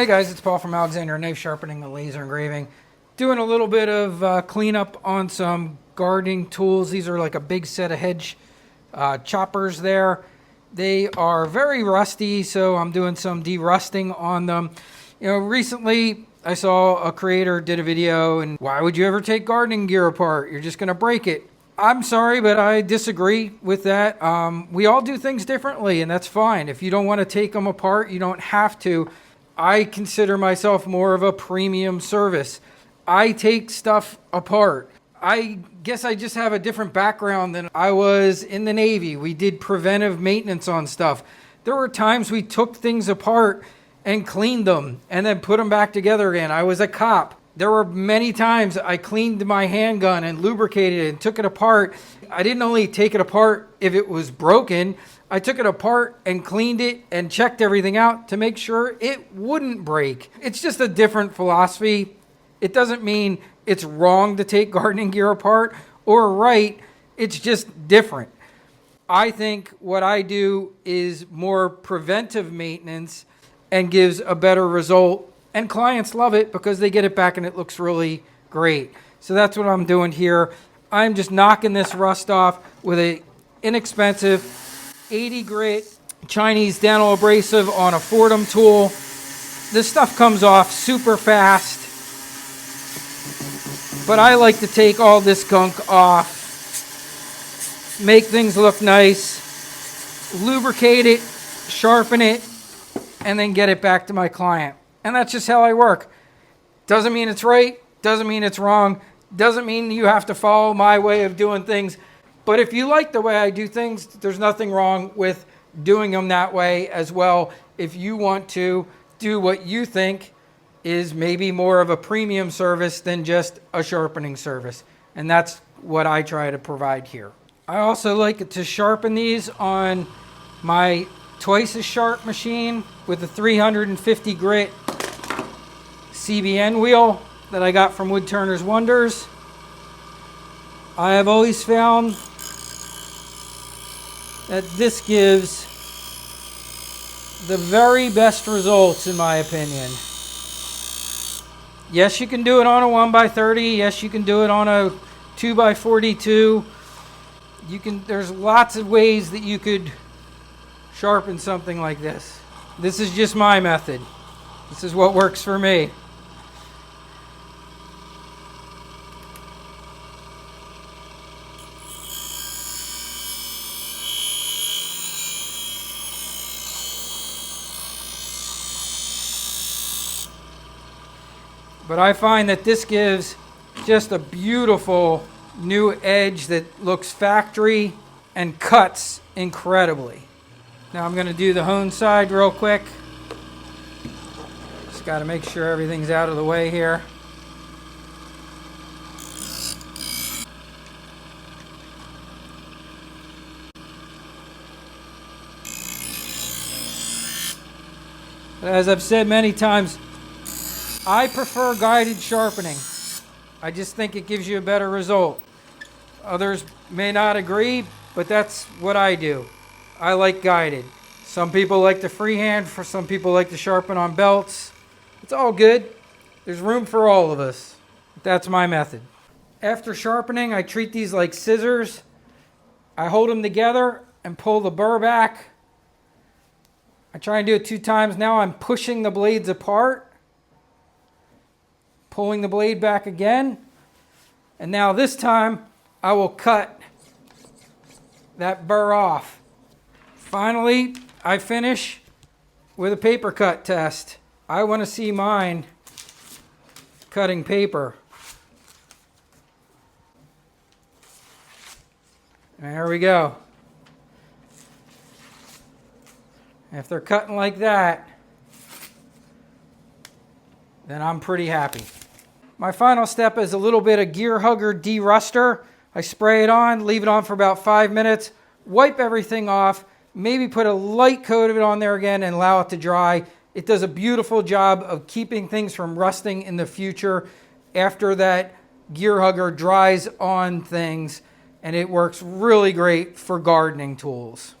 Hey guys, it's Paul from Alexander Knife Sharpening and Laser Engraving. Doing a little bit of cleanup on some gardening tools. These are like a big set of hedge choppers there. They are very rusty, so I'm doing some de-rusting on them. You know, recently I saw a creator did a video, and why would you ever take gardening gear apart? You're just going to break it. I'm sorry, but I disagree with that. We all do things differently, and that's fine. If you don't want to take them apart, you don't have to. I consider myself more of a premium service. I take stuff apart. I guess I just have a different background than I was in the Navy. We did preventive maintenance on stuff. There were times we took things apart and cleaned them and then put them back together again. I was a cop. There were many times I cleaned my handgun and lubricated it and took it apart. I didn't only take it apart if it was broken. I took it apart and cleaned it and checked everything out to make sure it wouldn't break. It's just a different philosophy. It doesn't mean it's wrong to take gardening gear apart or right. It's just different. I think what I do is more preventive maintenance and gives a better result. And clients love it because they get it back and it looks really great. So that's what I'm doing here. I'm just knocking this rust off with an inexpensive 80 grit Chinese dental abrasive on a Fordham tool. This stuff comes off super fast, but I like to take all this gunk off, make things look nice, lubricate it, sharpen it, and then get it back to my client. And that's just how I work. Doesn't mean it's right, doesn't mean it's wrong, doesn't mean you have to follow my way of doing things. But if you like the way I do things, there's nothing wrong with doing them that way as well. If you want to do what you think is maybe more of a premium service than just a sharpening service. And that's what I try to provide here. I also like to sharpen these on my twice as sharp machine with a 350 grit CBN wheel that I got from Wood Turner's Wonders. I have always found that this gives the very best results in my opinion. Yes, you can do it on a 1x30. Yes, you can do it on a 2x42. There's lots of ways that you could sharpen something like this. This is just my method. This is what works for me. But I find that this gives just a beautiful new edge that looks factory and cuts incredibly. Now I'm going to do the hone side real quick. Just got to make sure everything's out of the way here. As I've said many times, I prefer guided sharpening. I just think it gives you a better result. Others may not agree, but that's what I do. I like guided. Some people like to freehand, for some people like to sharpen on belts. It's all good. There's room for all of us. That's my method. After sharpening, I treat these like scissors. I hold them together and pull the burr back. I try and do it 2 times. Now I'm pushing the blades apart. Pulling the blade back again, and now this time I will cut that burr off. Finally, I finish with a paper cut test. I want to see mine cutting paper. There we go. If they're cutting like that, then I'm pretty happy. My final step is a little bit of Gear Hugger de-ruster. I spray it on, leave it on for about 5 minutes, wipe everything off, maybe put a light coat of it on there again and allow it to dry. It does a beautiful job of keeping things from rusting in the future after that Gear Hugger dries on things, and it works really great for gardening tools.